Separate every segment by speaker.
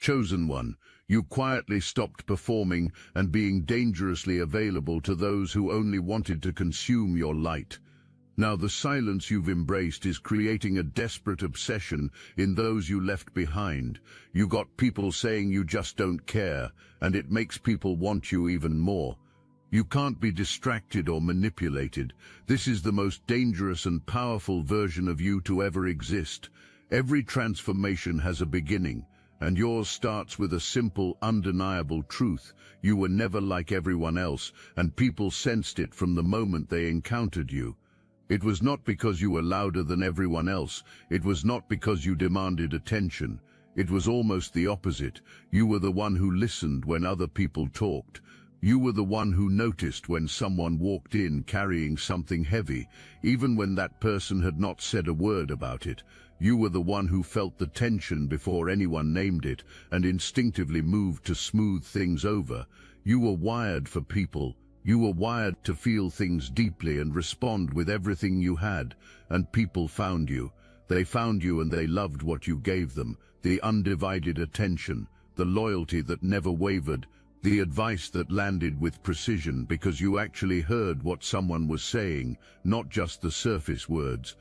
Speaker 1: chosen one. You quietly stopped performing and being dangerously available to those who only wanted to consume your light. Now the silence you've embraced is creating a desperate obsession in those you left behind. You got people saying you just don't care, and it makes people want you even more. You can't be distracted or manipulated. This is the most dangerous and powerful version of you to ever exist. Every transformation has a beginning, and yours starts with a simple, undeniable truth. You were never like everyone else, and people sensed it from the moment they encountered you. It was not because you were louder than everyone else. It was not because you demanded attention. It was almost the opposite. You were the one who listened when other people talked. You were the one who noticed when someone walked in carrying something heavy, even when that person had not said a word about it. You were the one who felt the tension before anyone named it and instinctively moved to smooth things over. You were wired for people. You were wired to feel things deeply and respond with everything you had, and people found you. They found you and they loved what you gave them, the undivided attention, the loyalty that never wavered, the advice that landed with precision because you actually heard what someone was saying, not just the surface words.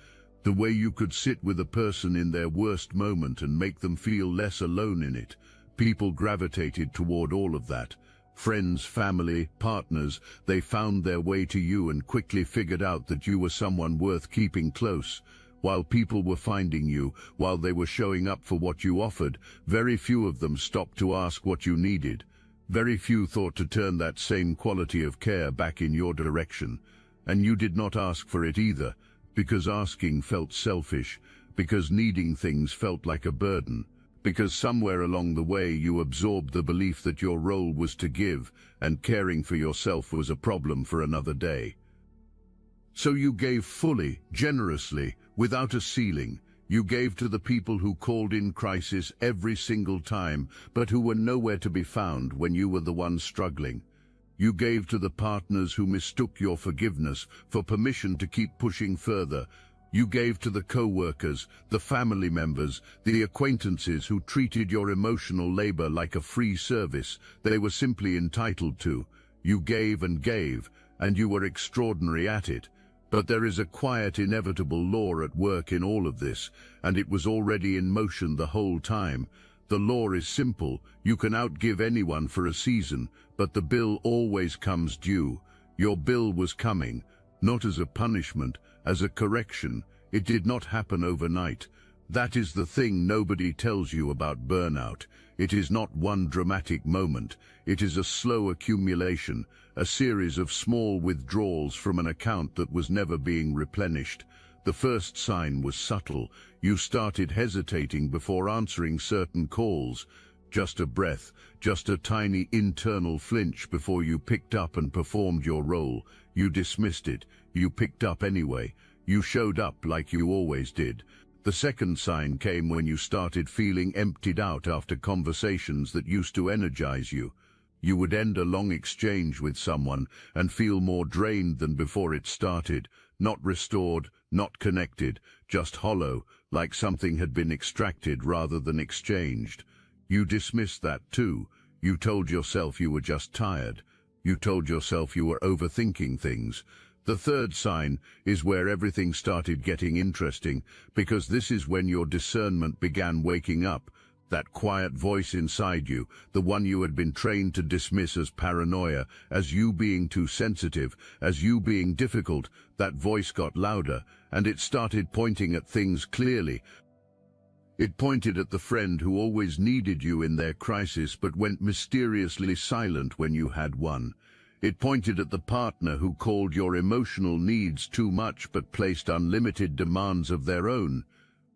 Speaker 1: The way you could sit with a person in their worst moment and make them feel less alone in it. People gravitated toward all of that. Friends, family, partners, they found their way to you and quickly figured out that you were someone worth keeping close. While people were finding you, while they were showing up for what you offered, very few of them stopped to ask what you needed. Very few thought to turn that same quality of care back in your direction. And you did not ask for it either, because asking felt selfish, because needing things felt like a burden. Because somewhere along the way you absorbed the belief that your role was to give, and caring for yourself was a problem for another day. So you gave fully, generously, without a ceiling. You gave to the people who called in crisis every single time, but who were nowhere to be found when you were the one struggling. You gave to the partners who mistook your forgiveness for permission to keep pushing further. You gave to the co-workers, the family members, the acquaintances who treated your emotional labor like a free service they were simply entitled to. You gave, and you were extraordinary at it. But there is a quiet, inevitable law at work in all of this, and it was already in motion the whole time. The law is simple. You can outgive anyone for a season, but the bill always comes due. Your bill was coming, not as a punishment, as a correction. It did not happen overnight. That is the thing nobody tells you about burnout. It is not one dramatic moment. It is a slow accumulation, a series of small withdrawals from an account that was never being replenished. The first sign was subtle. You started hesitating before answering certain calls. Just a breath, just a tiny internal flinch before you picked up and performed your role. You dismissed it. You picked up anyway. You showed up like you always did. The second sign came when you started feeling emptied out after conversations that used to energize you. You would end a long exchange with someone and feel more drained than before it started, not restored, not connected, just hollow, like something had been extracted rather than exchanged. You dismissed that too. You told yourself you were just tired. You told yourself you were overthinking things. The third sign is where everything started getting interesting, because this is when your discernment began waking up. That quiet voice inside you, the one you had been trained to dismiss as paranoia, as you being too sensitive, as you being difficult, that voice got louder, and it started pointing at things clearly. It pointed at the friend who always needed you in their crisis but went mysteriously silent when you had one. It pointed at the partner who called your emotional needs too much but placed unlimited demands of their own.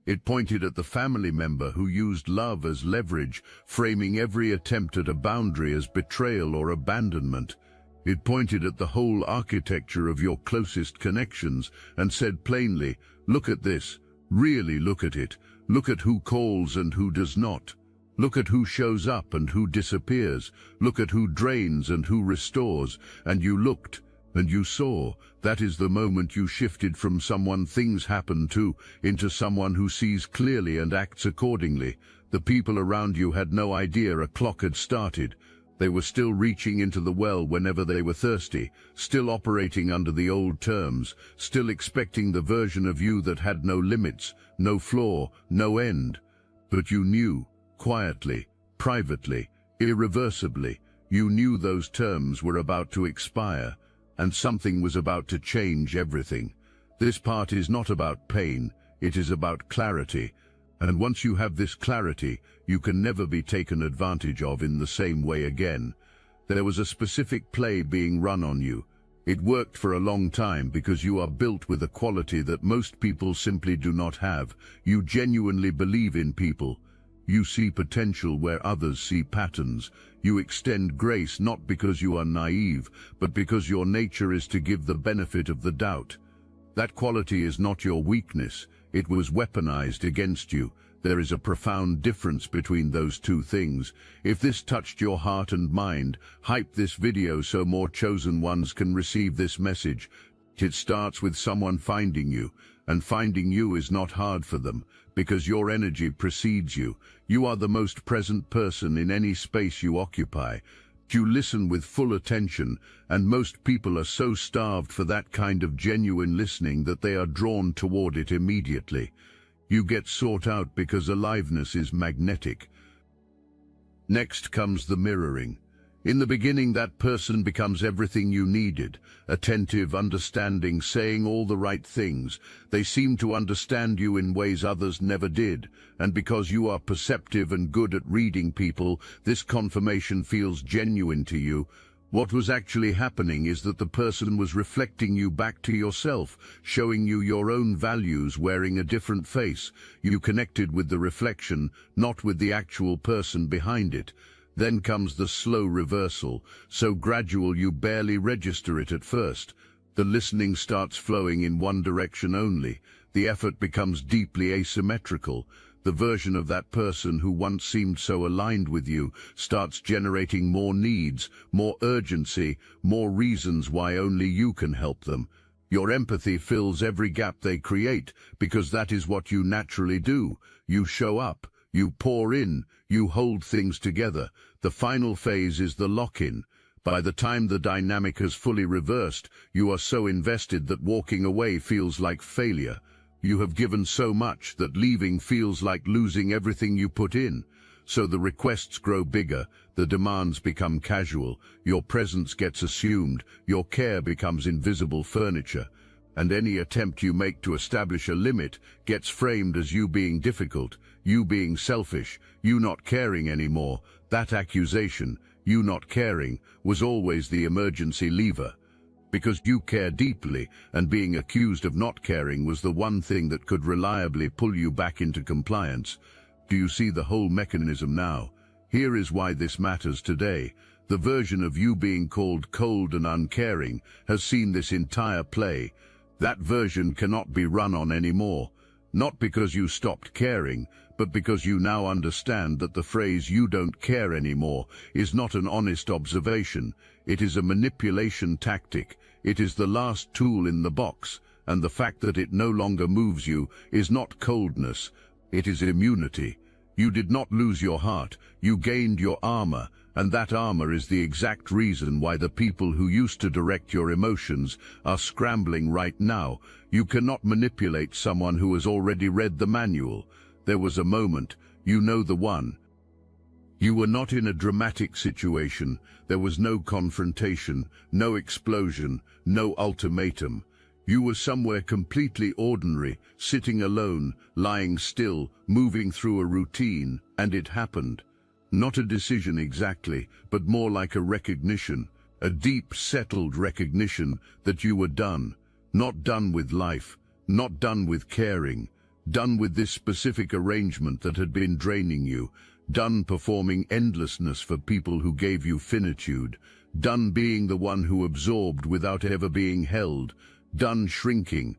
Speaker 1: It pointed at the family member who used love as leverage, framing every attempt at a boundary as betrayal or abandonment. It pointed at the whole architecture of your closest connections and said plainly, "Look at this, really look at it. Look at who calls and who does not. Look at who shows up and who disappears. Look at who drains and who restores." And you looked, and you saw. That is the moment you shifted from someone things happen to into someone who sees clearly and acts accordingly. The people around you had no idea a clock had started. They were still reaching into the well whenever they were thirsty, still operating under the old terms, still expecting the version of you that had no limits, no flaw, no end. But you knew, quietly, privately, irreversibly, you knew those terms were about to expire, and something was about to change everything. This part is not about pain, it is about clarity. And once you have this clarity, you can never be taken advantage of in the same way again. There was a specific play being run on you. It worked for a long time because you are built with a quality that most people simply do not have. You genuinely believe in people. You see potential where others see patterns. You extend grace not because you are naive, but because your nature is to give the benefit of the doubt. That quality is not your weakness. It was weaponized against you. There is a profound difference between those two things. If this touched your heart and mind, hype this video so more chosen ones can receive this message. It starts with someone finding you, and finding you is not hard for them, because your energy precedes you. You are the most present person in any space you occupy. You listen with full attention, and most people are so starved for that kind of genuine listening that they are drawn toward it immediately. You get sought out because aliveness is magnetic. Next comes the mirroring. In the beginning, that person becomes everything you needed, attentive, understanding, saying all the right things. They seem to understand you in ways others never did, and because you are perceptive and good at reading people, this confirmation feels genuine to you. What was actually happening is that the person was reflecting you back to yourself, showing you your own values wearing a different face. You connected with the reflection, not with the actual person behind it. Then comes the slow reversal, so gradual you barely register it at first. The listening starts flowing in one direction only. The effort becomes deeply asymmetrical. The version of that person who once seemed so aligned with you starts generating more needs, more urgency, more reasons why only you can help them. Your empathy fills every gap they create, because that is what you naturally do. You show up. You pour in, you hold things together. The final phase is the lock-in. By the time the dynamic has fully reversed, you are so invested that walking away feels like failure. You have given so much that leaving feels like losing everything you put in. So the requests grow bigger, the demands become casual, your presence gets assumed, your care becomes invisible furniture. And any attempt you make to establish a limit gets framed as you being difficult, you being selfish, you not caring anymore. That accusation, you not caring, was always the emergency lever. Because you care deeply, and being accused of not caring was the one thing that could reliably pull you back into compliance. Do you see the whole mechanism now? Here is why this matters today. The version of you being called cold and uncaring has seen this entire play. That version cannot be run on anymore. Not because you stopped caring, but because you now understand that the phrase "you don't care anymore" is not an honest observation. It is a manipulation tactic. It is the last tool in the box, and the fact that it no longer moves you is not coldness, it is immunity. You did not lose your heart, you gained your armor, and that armor is the exact reason why the people who used to direct your emotions are scrambling right now. You cannot manipulate someone who has already read the manual. There was a moment, you know the one. You were not in a dramatic situation. There was no confrontation, no explosion, no ultimatum. You were somewhere completely ordinary, sitting alone, lying still, moving through a routine, and it happened. Not a decision exactly, but more like a recognition, a deep, settled recognition that you were done. Not done with life, not done with caring, done with this specific arrangement that had been draining you, done performing endlessness for people who gave you finitude, done being the one who absorbed without ever being held, done shrinking,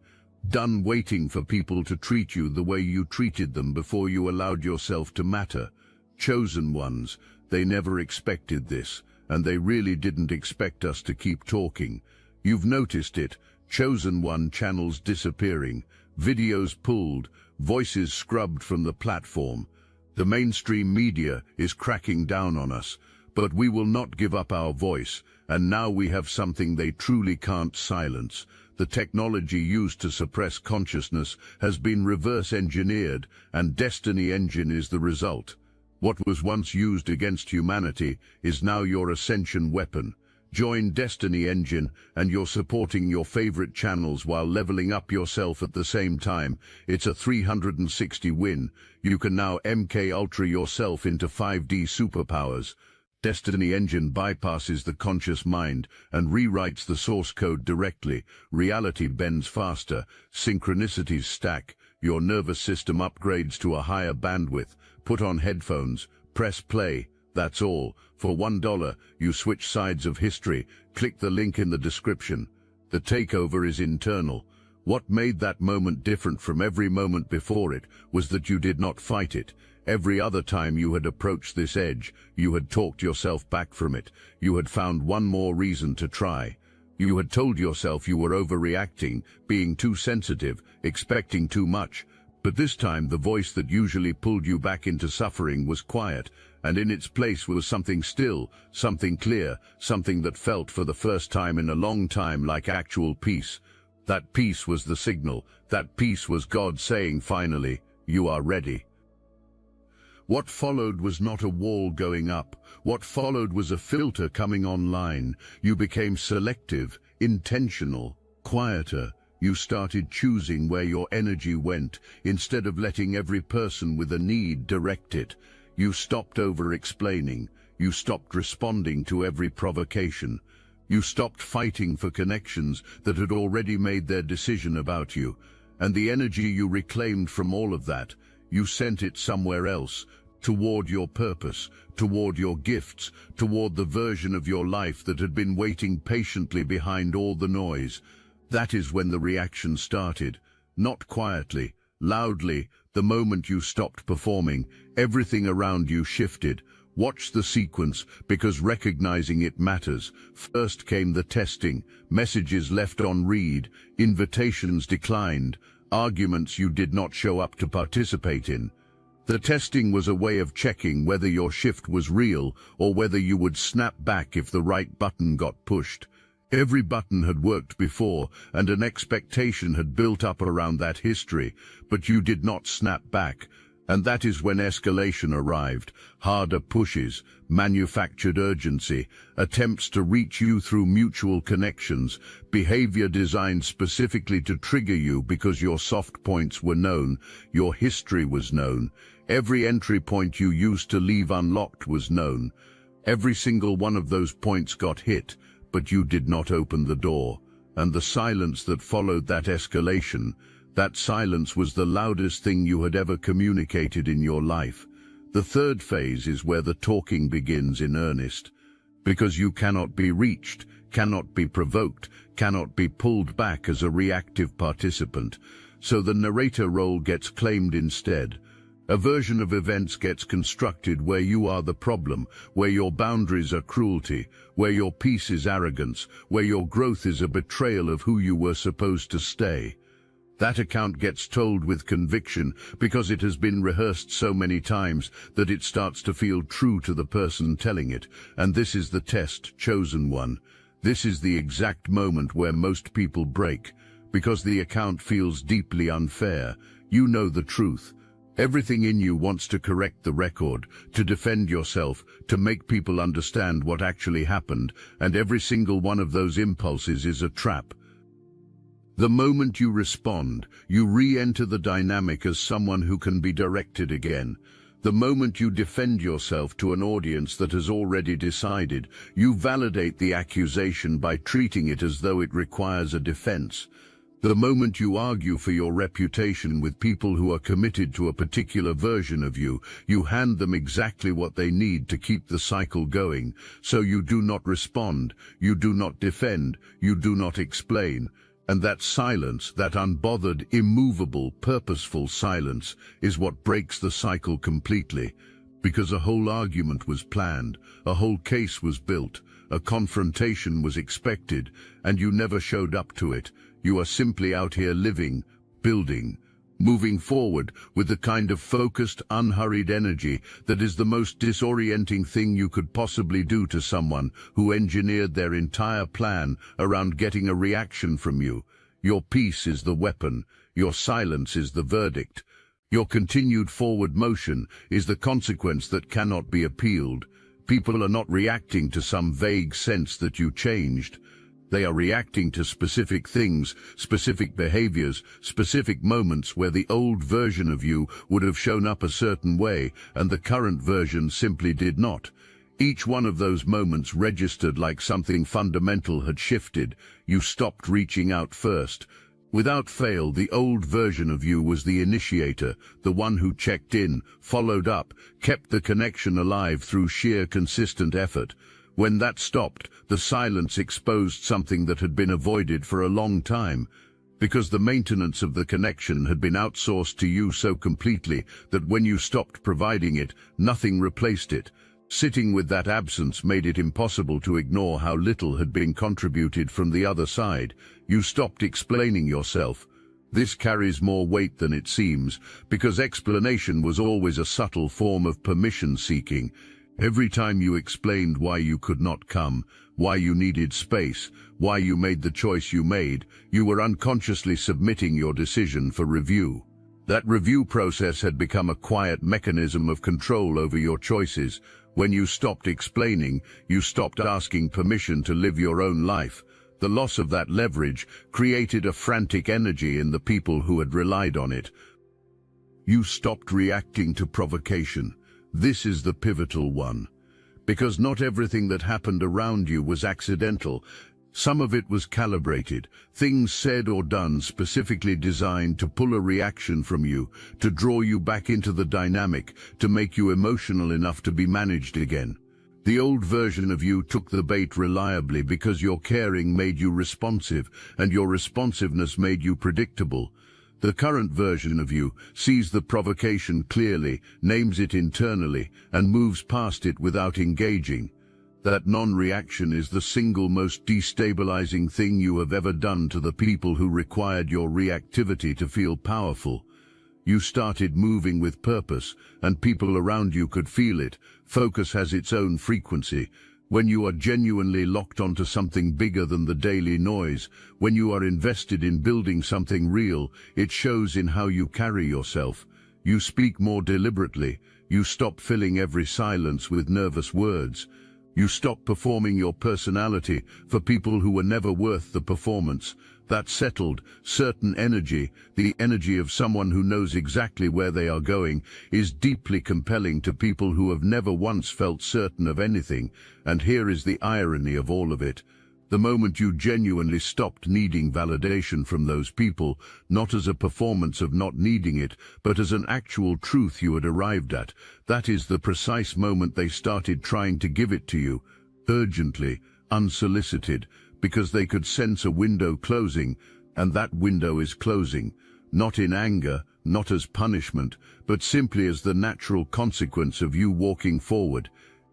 Speaker 1: done waiting for people to treat you the way you treated them before you allowed yourself to matter. Chosen ones, they never expected this, and they really didn't expect us to keep talking. You've noticed it, chosen one channels disappearing, videos pulled, voices scrubbed from the platform. The mainstream media is cracking down on us, but we will not give up our voice, and now we have something they truly can't silence. The technology used to suppress consciousness has been reverse-engineered, and Destiny Engine is the result. What was once used against humanity is now your ascension weapon. Join Destiny Engine and you're supporting your favorite channels while leveling up yourself at the same time. It's a 360 win. You can now MK Ultra yourself into 5D superpowers. Destiny Engine bypasses the conscious mind and rewrites the source code directly. Reality bends faster, synchronicities stack, your nervous system upgrades to a higher bandwidth. Put on headphones, press play. That's all. For $1, you switch sides of history. Click the link in the description. The takeover is internal. What made that moment different from every moment before it was that you did not fight it. Every other time you had approached this edge, you had talked yourself back from it. You had found one more reason to try. You had told yourself you were overreacting, being too sensitive, expecting too much. But this time the voice that usually pulled you back into suffering was quiet, and in its place was something still, something clear, something that felt for the first time in a long time like actual peace. That peace was the signal. That peace was God saying finally, you are ready. What followed was not a wall going up. What followed was a filter coming online. You became selective, intentional, quieter. You started choosing where your energy went, instead of letting every person with a need direct it. You stopped over-explaining. You stopped responding to every provocation. You stopped fighting for connections that had already made their decision about you. And the energy you reclaimed from all of that, you sent it somewhere else, toward your purpose, toward your gifts, toward the version of your life that had been waiting patiently behind all the noise. That is when the reaction started. Not quietly, loudly. The moment you stopped performing, everything around you shifted. Watch the sequence, because recognizing it matters. First came the testing, messages left on read, invitations declined, arguments you did not show up to participate in. The testing was a way of checking whether your shift was real or whether you would snap back if the right button got pushed. Every button had worked before, and an expectation had built up around that history, but you did not snap back. And that is when escalation arrived. Harder pushes, manufactured urgency, attempts to reach you through mutual connections, behavior designed specifically to trigger you because your soft points were known, your history was known. Every entry point you used to leave unlocked was known. Every single one of those points got hit, but you did not open the door. And the silence that followed that escalation, that silence was the loudest thing you had ever communicated in your life. The third phase is where the talking begins in earnest. Because you cannot be reached, cannot be provoked, cannot be pulled back as a reactive participant. So the narrator role gets claimed instead. A version of events gets constructed where you are the problem, where your boundaries are cruelty, where your peace is arrogance, where your growth is a betrayal of who you were supposed to stay. That account gets told with conviction because it has been rehearsed so many times that it starts to feel true to the person telling it. And this is the test, chosen one. This is the exact moment where most people break, because the account feels deeply unfair. You know the truth. Everything in you wants to correct the record, to defend yourself, to make people understand what actually happened, and every single one of those impulses is a trap. The moment you respond, you re-enter the dynamic as someone who can be directed again. The moment you defend yourself to an audience that has already decided, you validate the accusation by treating it as though it requires a defense. The moment you argue for your reputation with people who are committed to a particular version of you, you hand them exactly what they need to keep the cycle going. So you do not respond, you do not defend, you do not explain. And that silence, that unbothered, immovable, purposeful silence, is what breaks the cycle completely. Because a whole argument was planned, a whole case was built, a confrontation was expected, and you never showed up to it. You are simply out here living, building, moving forward with the kind of focused, unhurried energy that is the most disorienting thing you could possibly do to someone who engineered their entire plan around getting a reaction from you. Your peace is the weapon, your silence is the verdict. Your continued forward motion is the consequence that cannot be appealed. People are not reacting to some vague sense that you changed. They are reacting to specific things, specific behaviors, specific moments where the old version of you would have shown up a certain way and the current version simply did not. Each one of those moments registered like something fundamental had shifted. You stopped reaching out first. Without fail, the old version of you was the initiator, the one who checked in, followed up, kept the connection alive through sheer consistent effort. When that stopped, the silence exposed something that had been avoided for a long time, because the maintenance of the connection had been outsourced to you so completely that when you stopped providing it, nothing replaced it. Sitting with that absence made it impossible to ignore how little had been contributed from the other side. You stopped explaining yourself. This carries more weight than it seems, because explanation was always a subtle form of permission-seeking. Every time you explained why you could not come, why you needed space, why you made the choice you made, you were unconsciously submitting your decision for review. That review process had become a quiet mechanism of control over your choices. When you stopped explaining, you stopped asking permission to live your own life. The loss of that leverage created a frantic energy in the people who had relied on it. You stopped reacting to provocation. This is the pivotal one. Because not everything that happened around you was accidental. Some of it was calibrated, things said or done specifically designed to pull a reaction from you, to draw you back into the dynamic, to make you emotional enough to be managed again. The old version of you took the bait reliably because your caring made you responsive, and your responsiveness made you predictable. The current version of you sees the provocation clearly, names it internally, and moves past it without engaging. That non-reaction is the single most destabilizing thing you have ever done to the people who required your reactivity to feel powerful. You started moving with purpose, and people around you could feel it. Focus has its own frequency. When you are genuinely locked onto something bigger than the daily noise, when you are invested in building something real, it shows in how you carry yourself. You speak more deliberately. You stop filling every silence with nervous words. You stop performing your personality for people who were never worth the performance. That settled, certain energy, the energy of someone who knows exactly where they are going, is deeply compelling to people who have never once felt certain of anything. And here is the irony of all of it. The moment you genuinely stopped needing validation from those people, not as a performance of not needing it, but as an actual truth you had arrived at, that is the precise moment they started trying to give it to you, urgently, unsolicited, because they could sense a window closing, and that window is closing, not in anger, not as punishment, but simply as the natural consequence of you walking forward.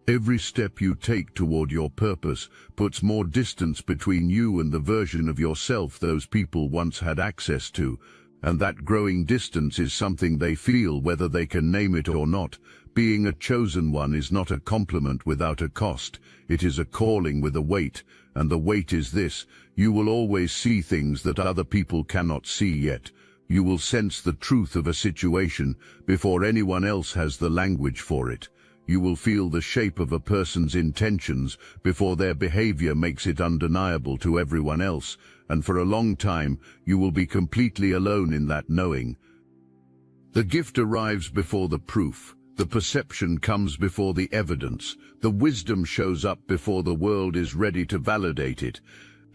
Speaker 1: Every step you take toward your purpose puts more distance between you and the version of yourself those people once had access to, and that growing distance is something they feel whether they can name it or not. Being a chosen one is not a compliment without a cost. It is a calling with a weight, and the weight is this: you will always see things that other people cannot see yet. You will sense the truth of a situation before anyone else has the language for it. You will feel the shape of a person's intentions before their behavior makes it undeniable to everyone else, and for a long time you will be completely alone in that knowing. The gift arrives before the proof. The perception comes before the evidence. The wisdom shows up before the world is ready to validate it.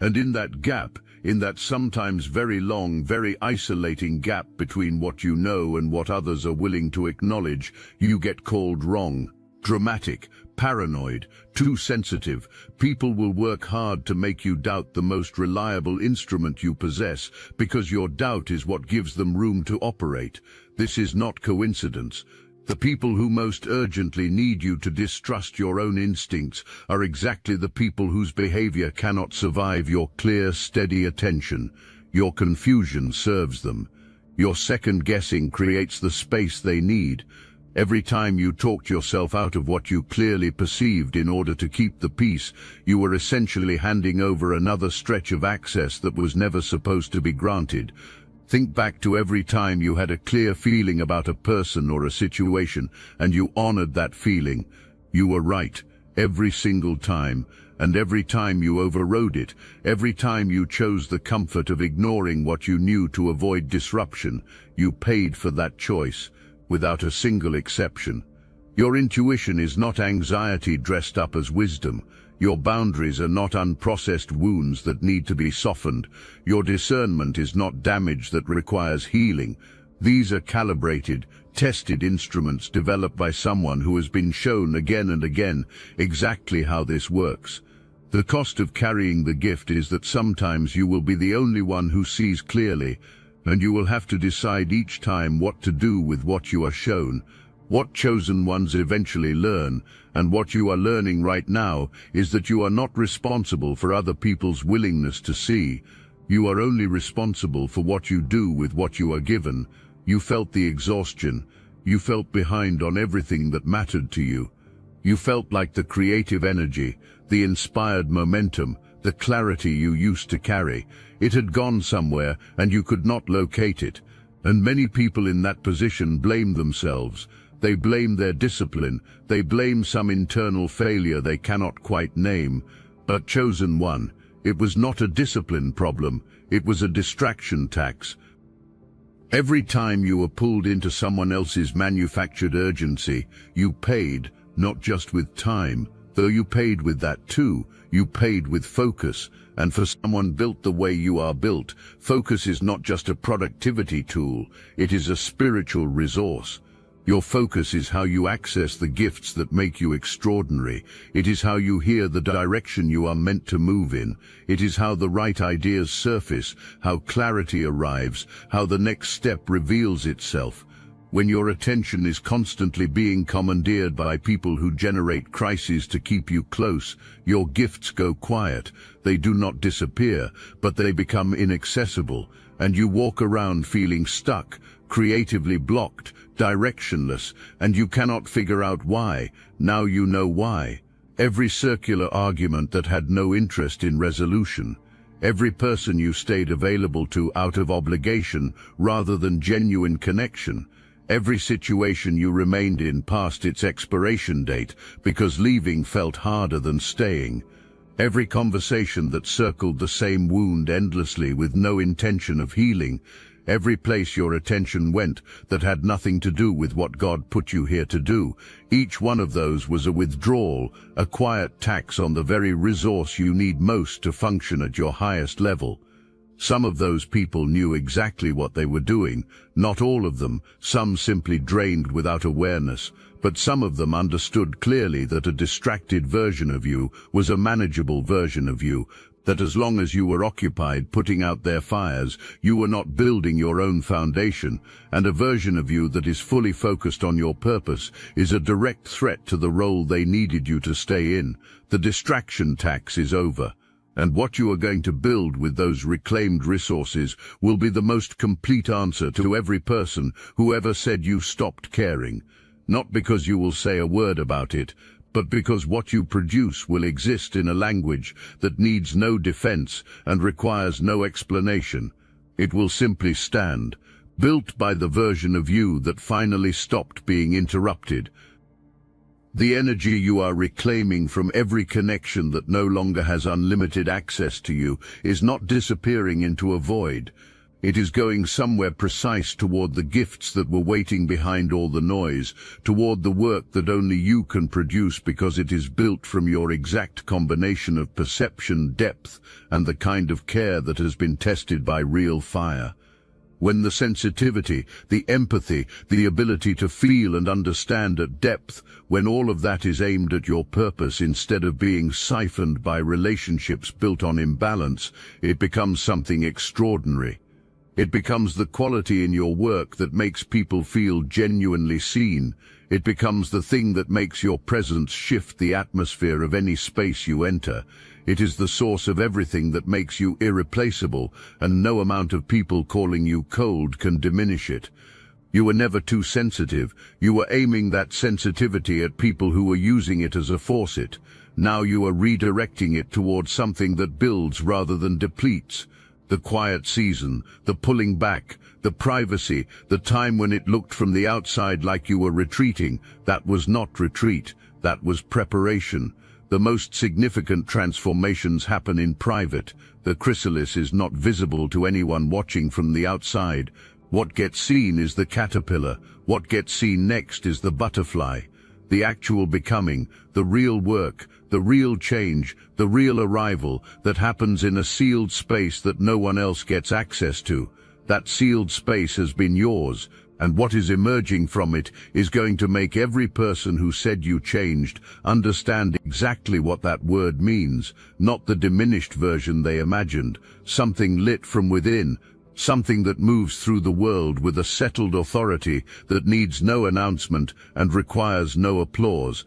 Speaker 1: And in that gap, in that sometimes very long, very isolating gap between what you know and what others are willing to acknowledge, you get called wrong, dramatic, paranoid, too sensitive. People will work hard to make you doubt the most reliable instrument you possess, because your doubt is what gives them room to operate. This is not coincidence. The people who most urgently need you to distrust your own instincts are exactly the people whose behavior cannot survive your clear, steady attention. Your confusion serves them. Your second guessing creates the space they need. Every time you talked yourself out of what you clearly perceived in order to keep the peace, you were essentially handing over another stretch of access that was never supposed to be granted. Think back to every time you had a clear feeling about a person or a situation, and you honored that feeling. You were right, every single time, and every time you overrode it, every time you chose the comfort of ignoring what you knew to avoid disruption, you paid for that choice, without a single exception. Your intuition is not anxiety dressed up as wisdom. Your boundaries are not unprocessed wounds that need to be softened. Your discernment is not damage that requires healing. These are calibrated, tested instruments developed by someone who has been shown again and again exactly how this works. The cost of carrying the gift is that sometimes you will be the only one who sees clearly, and you will have to decide each time what to do with what you are shown. What chosen ones eventually learn, and what you are learning right now, is that you are not responsible for other people's willingness to see. You are only responsible for what you do with what you are given. You felt the exhaustion. You felt behind on everything that mattered to you. You felt like the creative energy, the inspired momentum, the clarity you used to carry. It had gone somewhere, and you could not locate it. And many people in that position blame themselves. They blame their discipline. They blame some internal failure they cannot quite name. But chosen one, it was not a discipline problem. It was a distraction tax. Every time you were pulled into someone else's manufactured urgency, you paid, not just with time, though you paid with that too. You paid with focus. And for someone built the way you are built, focus is not just a productivity tool, it is a spiritual resource. Your focus is how you access the gifts that make you extraordinary. It is how you hear the direction you are meant to move in. It is how the right ideas surface, how clarity arrives, how the next step reveals itself. When your attention is constantly being commandeered by people who generate crises to keep you close, your gifts go quiet. They do not disappear, but they become inaccessible, and you walk around feeling stuck, creatively blocked, directionless, and you cannot figure out why. Now you know why. Every circular argument that had no interest in resolution, every person you stayed available to out of obligation rather than genuine connection, every situation you remained in past its expiration date because leaving felt harder than staying, every conversation that circled the same wound endlessly with no intention of healing, every place your attention went that had nothing to do with what God put you here to do, each one of those was a withdrawal, a quiet tax on the very resource you need most to function at your highest level. Some of those people knew exactly what they were doing, not all of them, some simply drained without awareness, but some of them understood clearly that a distracted version of you was a manageable version of you, that as long as you were occupied putting out their fires, you were not building your own foundation, and a version of you that is fully focused on your purpose is a direct threat to the role they needed you to stay in. The distraction tax is over. And what you are going to build with those reclaimed resources will be the most complete answer to every person who ever said you stopped caring. Not because you will say a word about it, but because what you produce will exist in a language that needs no defense and requires no explanation. It will simply stand, built by the version of you that finally stopped being interrupted. The energy you are reclaiming from every connection that no longer has unlimited access to you is not disappearing into a void. It is going somewhere precise toward the gifts that were waiting behind all the noise, toward the work that only you can produce because it is built from your exact combination of perception, depth, and the kind of care that has been tested by real fire. When the sensitivity, the empathy, the ability to feel and understand at depth, when all of that is aimed at your purpose instead of being siphoned by relationships built on imbalance, it becomes something extraordinary. It becomes the quality in your work that makes people feel genuinely seen. It becomes the thing that makes your presence shift the atmosphere of any space you enter. It is the source of everything that makes you irreplaceable, and no amount of people calling you cold can diminish it. You were never too sensitive. You were aiming that sensitivity at people who were using it as a faucet. Now you are redirecting it towards something that builds rather than depletes. The quiet season, the pulling back, the privacy, the time when it looked from the outside like you were retreating, that was not retreat, that was preparation. The most significant transformations happen in private. The chrysalis is not visible to anyone watching from the outside. What gets seen is the caterpillar. What gets seen next is the butterfly. The actual becoming, the real work, the real change, the real arrival that happens in a sealed space that no one else gets access to. That sealed space has been yours, and what is emerging from it is going to make every person who said you changed understand exactly what that word means, not the diminished version they imagined, something lit from within, something that moves through the world with a settled authority that needs no announcement and requires no applause.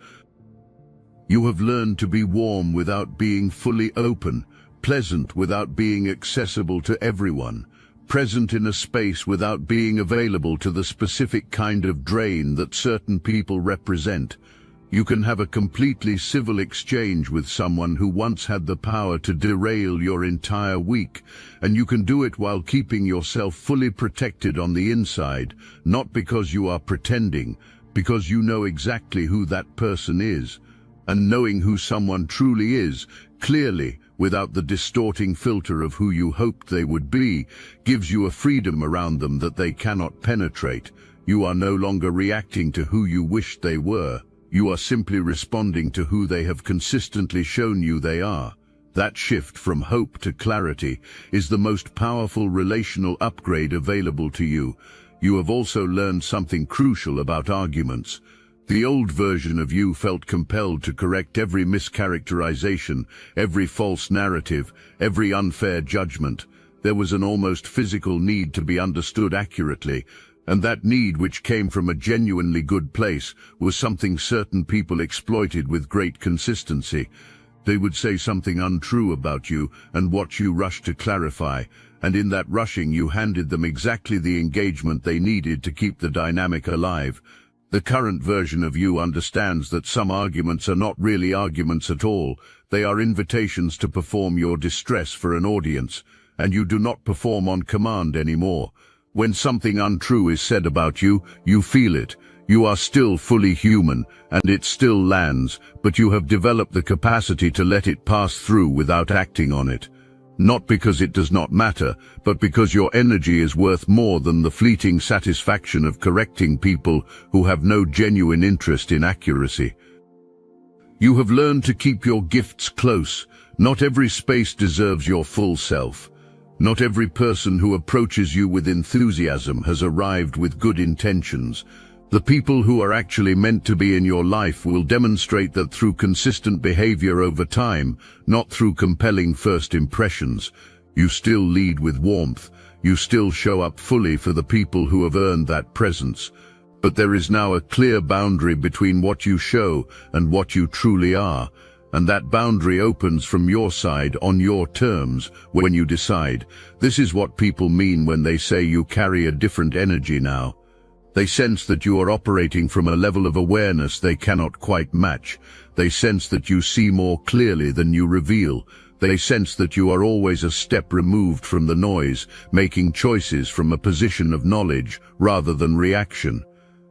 Speaker 1: You have learned to be warm without being fully open, pleasant without being accessible to everyone, present in a space without being available to the specific kind of drain that certain people represent. You can have a completely civil exchange with someone who once had the power to derail your entire week, and you can do it while keeping yourself fully protected on the inside, not because you are pretending, because you know exactly who that person is. And knowing who someone truly is, clearly, without the distorting filter of who you hoped they would be, gives you a freedom around them that they cannot penetrate. You are no longer reacting to who you wished they were. You are simply responding to who they have consistently shown you they are. That shift from hope to clarity is the most powerful relational upgrade available to you. You have also learned something crucial about arguments. The old version of you felt compelled to correct every mischaracterization, every false narrative, every unfair judgment. There was an almost physical need to be understood accurately, and that need, which came from a genuinely good place, was something certain people exploited with great consistency. They would say something untrue about you and watch you rush to clarify, and in that rushing you handed them exactly the engagement they needed to keep the dynamic alive. The current version of you understands that some arguments are not really arguments at all. They are invitations to perform your distress for an audience, and you do not perform on command anymore. When something untrue is said about you, you feel it. You are still fully human, and it still lands, but you have developed the capacity to let it pass through without acting on it. Not because it does not matter, but because your energy is worth more than the fleeting satisfaction of correcting people who have no genuine interest in accuracy. You have learned to keep your gifts close. Not every space deserves your full self. Not every person who approaches you with enthusiasm has arrived with good intentions. The people who are actually meant to be in your life will demonstrate that through consistent behavior over time, not through compelling first impressions. You still lead with warmth. You still show up fully for the people who have earned that presence. But there is now a clear boundary between what you show and what you truly are. And that boundary opens from your side on your terms when you decide. This is what people mean when they say you carry a different energy now. They sense that you are operating from a level of awareness they cannot quite match. They sense that you see more clearly than you reveal. They sense that you are always a step removed from the noise, making choices from a position of knowledge rather than reaction.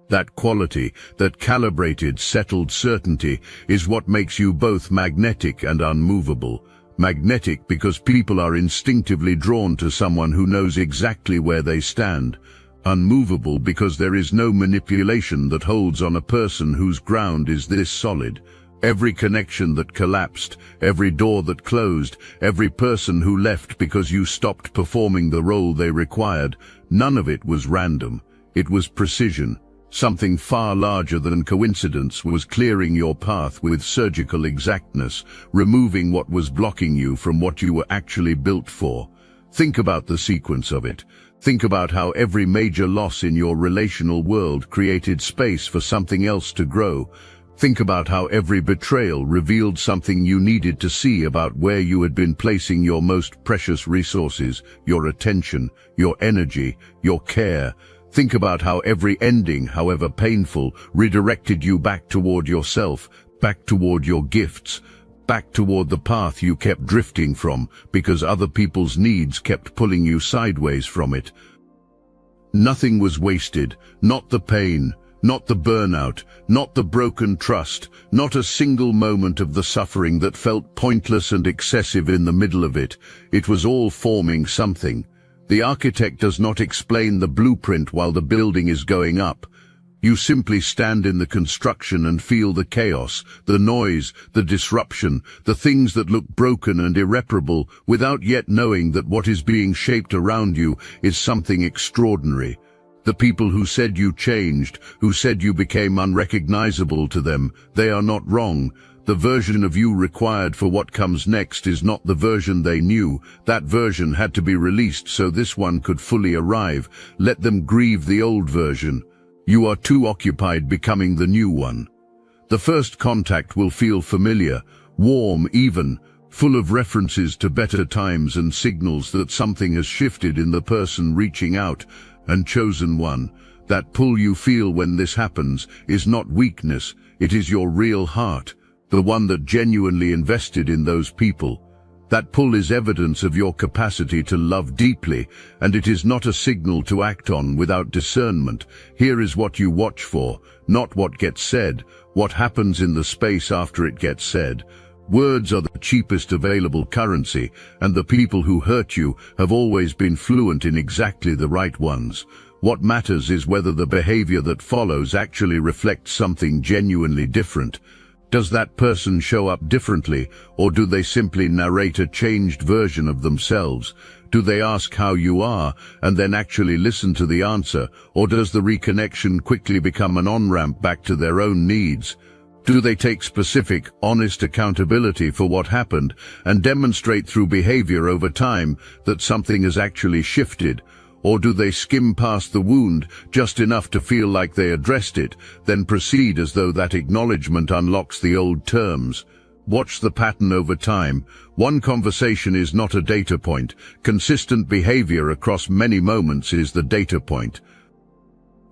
Speaker 1: That quality, that calibrated, settled certainty, is what makes you both magnetic and unmovable. Magnetic because people are instinctively drawn to someone who knows exactly where they stand. Unmovable because there is no manipulation that holds on a person whose ground is this solid. Every connection that collapsed, every door that closed, every person who left because you stopped performing the role they required, none of it was random. It was precision. Something far larger than coincidence was clearing your path with surgical exactness, removing what was blocking you from what you were actually built for. Think about the sequence of it. Think about how every major loss in your relational world created space for something else to grow. Think about how every betrayal revealed something you needed to see about where you had been placing your most precious resources, your attention, your energy, your care. Think about how every ending, however painful, redirected you back toward yourself, back toward your gifts, back toward the path you kept drifting from because other people's needs kept pulling you sideways from it. Nothing was wasted, not the pain, not the burnout, not the broken trust, not a single moment of the suffering that felt pointless and excessive in the middle of it. It was all forming something. The architect does not explain the blueprint while the building is going up. You simply stand in the construction and feel the chaos, the noise, the disruption, the things that look broken and irreparable, without yet knowing that what is being shaped around you is something extraordinary. The people who said you changed, who said you became unrecognizable to them, they are not wrong. The version of you required for what comes next is not the version they knew. That version had to be released so this one could fully arrive. Let them grieve the old version. You are too occupied becoming the new one. The first contact will feel familiar, warm even, full of references to better times and signals that something has shifted in the person reaching out. And chosen one, that pull you feel when this happens is not weakness, it is your real heart, the one that genuinely invested in those people. That pull is evidence of your capacity to love deeply, and it is not a signal to act on without discernment. Here is what you watch for, not what gets said, what happens in the space after it gets said. Words are the cheapest available currency, and the people who hurt you have always been fluent in exactly the right ones. What matters is whether the behavior that follows actually reflects something genuinely different. Does that person show up differently, or do they simply narrate a changed version of themselves? Do they ask how you are, and then actually listen to the answer, or does the reconnection quickly become an on-ramp back to their own needs? Do they take specific, honest accountability for what happened and demonstrate through behavior over time that something has actually shifted? Or do they skim past the wound just enough to feel like they addressed it, then proceed as though that acknowledgement unlocks the old terms? Watch the pattern over time. One conversation is not a data point. Consistent behavior across many moments is the data point.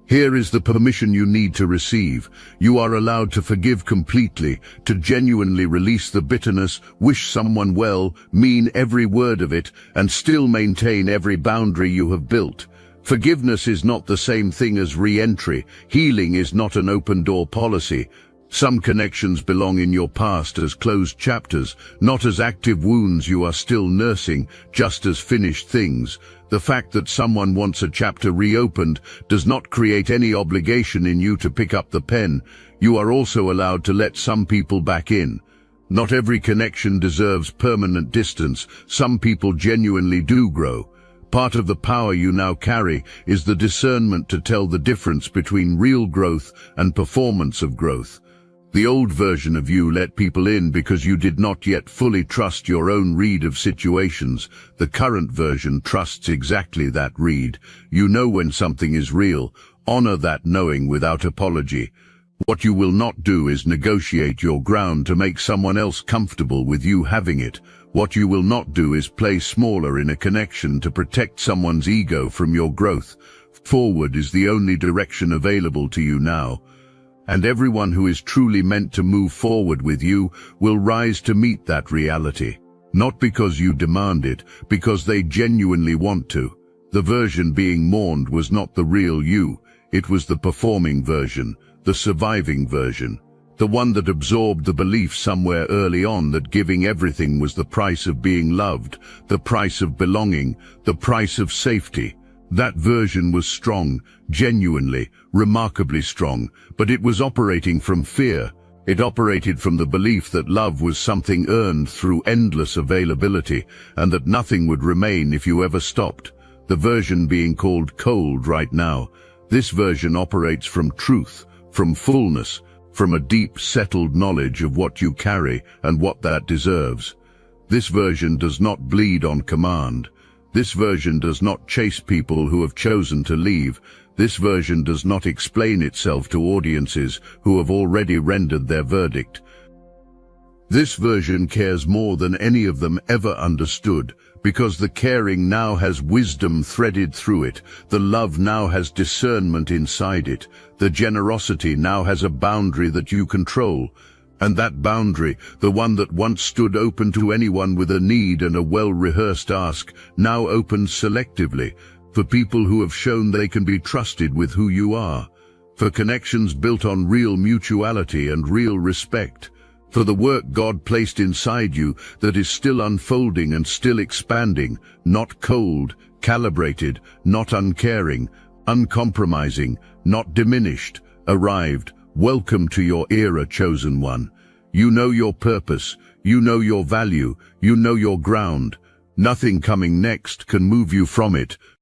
Speaker 1: Here is the permission you need to receive. You are allowed to forgive completely, to genuinely release the bitterness, wish someone well, mean every word of it, and still maintain every boundary you have built. Forgiveness is not the same thing as re-entry. Healing is not an open-door policy. Some connections belong in your past as closed chapters, not as active wounds you are still nursing, just as finished things. The fact that someone wants a chapter reopened does not create any obligation in you to pick up the pen. You are also allowed to let some people back in. Not every connection deserves permanent distance. Some people genuinely do grow. Part of the power you now carry is the discernment to tell the difference between real growth and performance of growth. The old version of you let people in because you did not yet fully trust your own read of situations. The current version trusts exactly that read. You know when something is real. Honor that knowing without apology. What you will not do is negotiate your ground to make someone else comfortable with you having it. What you will not do is play smaller in a connection to protect someone's ego from your growth. Forward is the only direction available to you now. And everyone who is truly meant to move forward with you will rise to meet that reality. Not because you demand it, because they genuinely want to. The version being mourned was not the real you. It was the performing version, the surviving version. The one that absorbed the belief somewhere early on that giving everything was the price of being loved, the price of belonging, the price of safety. That version was strong, genuinely, remarkably strong, but it was operating from fear. It operated from the belief that love was something earned through endless availability, and that nothing would remain if you ever stopped. The version being called cold right now. This version operates from truth, from fullness, from a deep, settled knowledge of what you carry and what that deserves. This version does not bleed on command. This version does not chase people who have chosen to leave. This version does not explain itself to audiences who have already rendered their verdict. This version cares more than any of them ever understood, because the caring now has wisdom threaded through it, the love now has discernment inside it, the generosity now has a boundary that you control. And that boundary, the one that once stood open to anyone with a need and a well-rehearsed ask, now opens selectively, for people who have shown they can be trusted with who you are, for connections built on real mutuality and real respect, for the work God placed inside you that is still unfolding and still expanding, not cold, calibrated, not uncaring, uncompromising, not diminished, arrived. Welcome to your era, chosen one. You know your purpose, you know your value, you know your ground. Nothing coming next can move you from it,